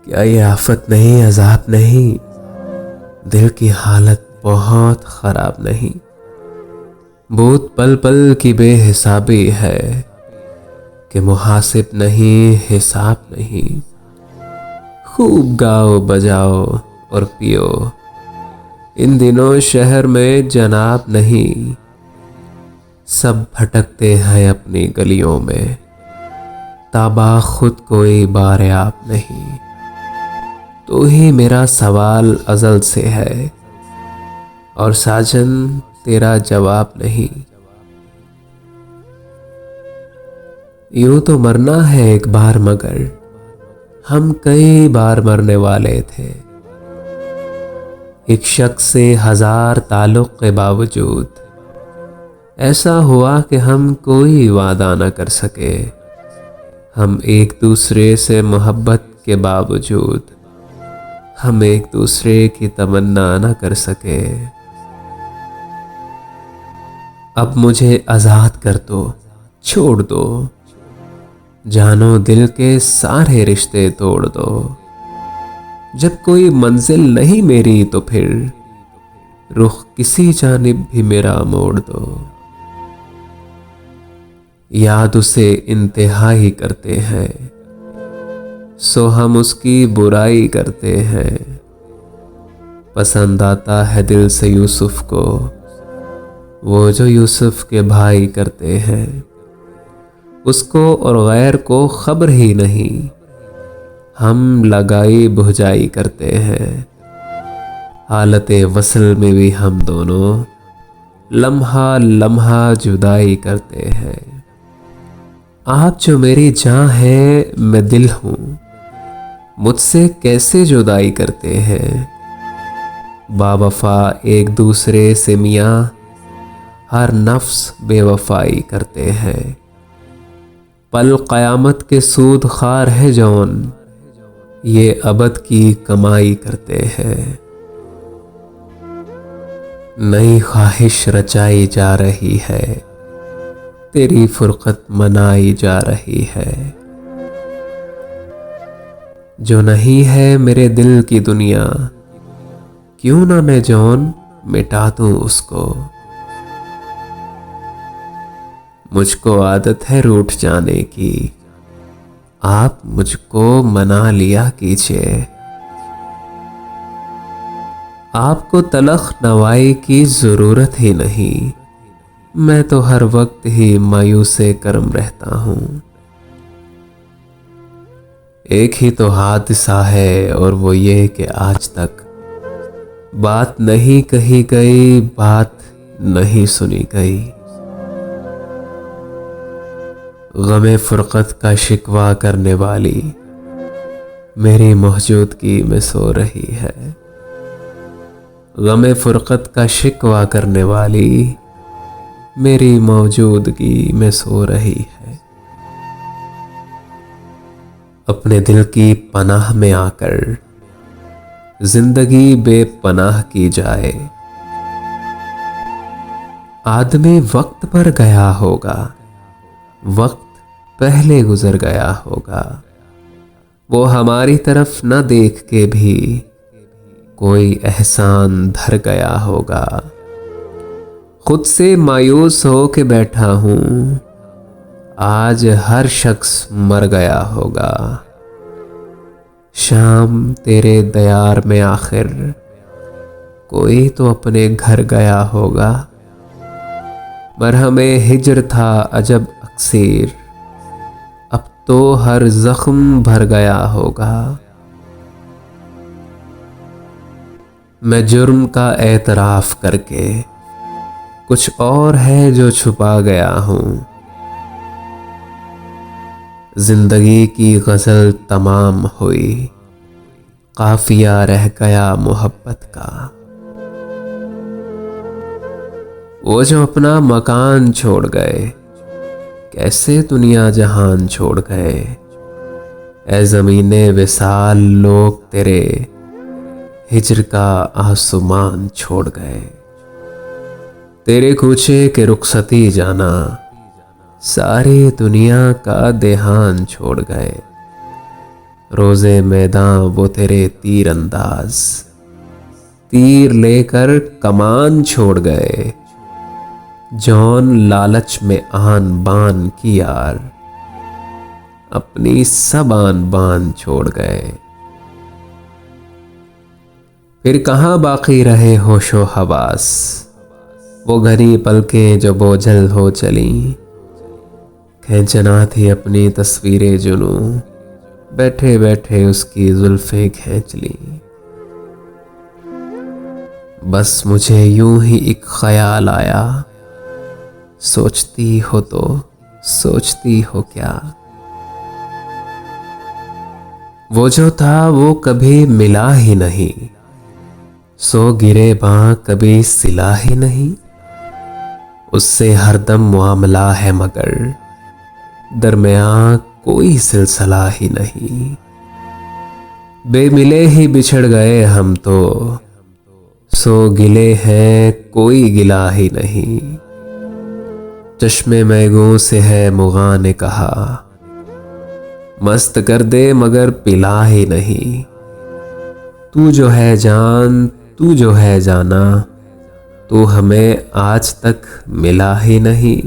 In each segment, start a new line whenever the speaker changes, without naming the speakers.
क्या ये आफत नहीं, अजाब नहीं, दिल की हालत बहुत खराब नहीं। बहुत पल पल की बेहिसाबी है कि मुहासिब नहीं, हिसाब नहीं। खूब गाओ बजाओ और पियो, इन दिनों शहर में जनाब नहीं। सब भटकते हैं अपनी गलियों में, ताबा खुद कोई बारियाब नहीं। तो ही मेरा सवाल अजल से है और साजन तेरा जवाब नहीं। यूं तो मरना है एक बार, मगर हम कई बार मरने वाले थे। एक शख्स से 1000 ताल्लुक़ के बावजूद ऐसा हुआ कि हम कोई वादा न कर सके। हम एक दूसरे से मोहब्बत के बावजूद हम एक दूसरे की तमन्ना न कर सके। अब मुझे आज़ाद कर दो, छोड़ दो, जानो दिल के सारे रिश्ते तोड़ दो। जब कोई मंजिल नहीं मेरी तो फिर रुख किसी जानिब भी मेरा मोड़ दो। याद उसे इंतहा ही करते हैं, सो हम उसकी बुराई करते हैं। पसंद आता है दिल से यूसुफ को, वो जो यूसुफ के भाई करते हैं। उसको और गैर को खबर ही नहीं, हम लगाई बुझाई करते हैं। हालते वसल में भी हम दोनों लम्हा लम्हा जुदाई करते हैं। आप जो मेरी जान है, मैं दिल हूं, मुझसे कैसे जुदाई करते हैं। बावफा एक दूसरे से मियाँ, हर नफ्स बेवफाई करते हैं। पल क़यामत के सूद खार है जौन, ये अबद की कमाई करते हैं। नई ख्वाहिश रचाई जा रही है, तेरी फुरकत मनाई जा रही है। जो नहीं है मेरे दिल की दुनिया, क्यों ना मैं जौन मिटा दूं उसको। मुझको आदत है रूठ जाने की, आप मुझको मना लिया कीजिए। आपको तलख नवाई की जरूरत ही नहीं, मैं तो हर वक्त ही मायूसे कर्म रहता हूं। एक ही तो हादसा है और वो ये कि आज तक बात नहीं कही गई, बात नहीं सुनी गई। गमे फुरकत का शिकवा करने वाली मेरी मौजूदगी में सो रही है। गमे फुरकत का शिकवा करने वाली मेरी मौजूदगी में सो रही है। अपने दिल की पनाह में आकर जिंदगी बेपनाह की जाए। आदमी वक्त पर गया होगा, वक्त पहले गुजर गया होगा। वो हमारी तरफ न देख के भी कोई एहसान धर गया होगा। खुद से मायूस हो के बैठा हूं, आज हर शख्स मर गया होगा। शाम तेरे दयार में आखिर कोई तो अपने घर गया होगा। मरहमे हिज्र था अजब अक्सीर, अब तो हर जख्म भर गया होगा। मैं जुर्म का एतराफ करके कुछ और है जो छुपा गया हूं। जिंदगी की गजल तमाम हुई, काफिया रह गया मोहब्बत का। वो जो अपना मकान छोड़ गए, कैसे दुनिया जहान छोड़ गए। ए ज़मीने विसाल लोग तेरे हिज्र का आसमान छोड़ गए। तेरे कूचे के रुखसती जाना, सारी दुनिया का देहान छोड़ गए। रोजे मैदान वो तेरे तीर अंदाज, तीर लेकर कमान छोड़ गए। जौन लालच में आन बान की यार, अपनी सब आन बान छोड़ गए। फिर कहाँ बाकी रहे होशो हवास, वो घनी पलकें जो बोझल हो चली। खींचना थी अपनी तस्वीरें जुनू, बैठे बैठे उसकी जुल्फें खींच ली। बस मुझे यूं ही एक ख्याल आया, सोचती हो तो सोचती हो क्या। वो जो था वो कभी मिला ही नहीं, सो गिरे बां कभी सिला ही नहीं। उससे हरदम मामला है मगर दरमियां कोई सिलसिला ही नहीं। बेमिले ही बिछड़ गए हम तो, सो गिले हैं कोई गिला ही नहीं। चश्मे मैगों से है मुगा ने कहा, मस्त कर दे मगर पिला ही नहीं। तू जो है जान तू जो है जाना, तू हमें आज तक मिला ही नहीं।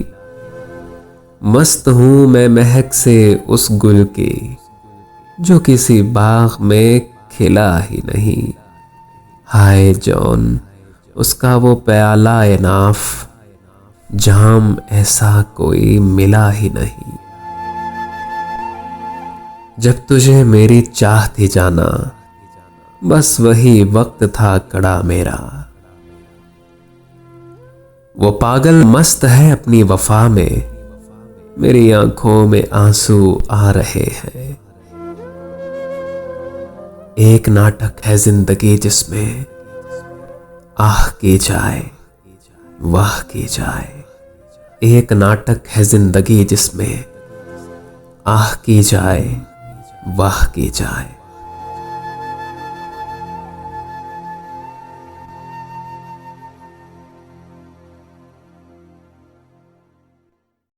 मस्त हूं मैं महक से उस गुल की, जो किसी बाग में खिला ही नहीं। हाय जौन उसका वो प्याला ए नाफ, जाम ऐसा कोई मिला ही नहीं। जब तुझे मेरी चाह थी जाना, बस वही वक्त था कड़ा मेरा। वो पागल मस्त है अपनी वफा में, मेरी आंखों में आंसू आ रहे हैं। एक नाटक है जिंदगी जिसमें आह की जाए वाह की जाए। एक नाटक है जिंदगी जिसमें आह की जाए वाह की जाए।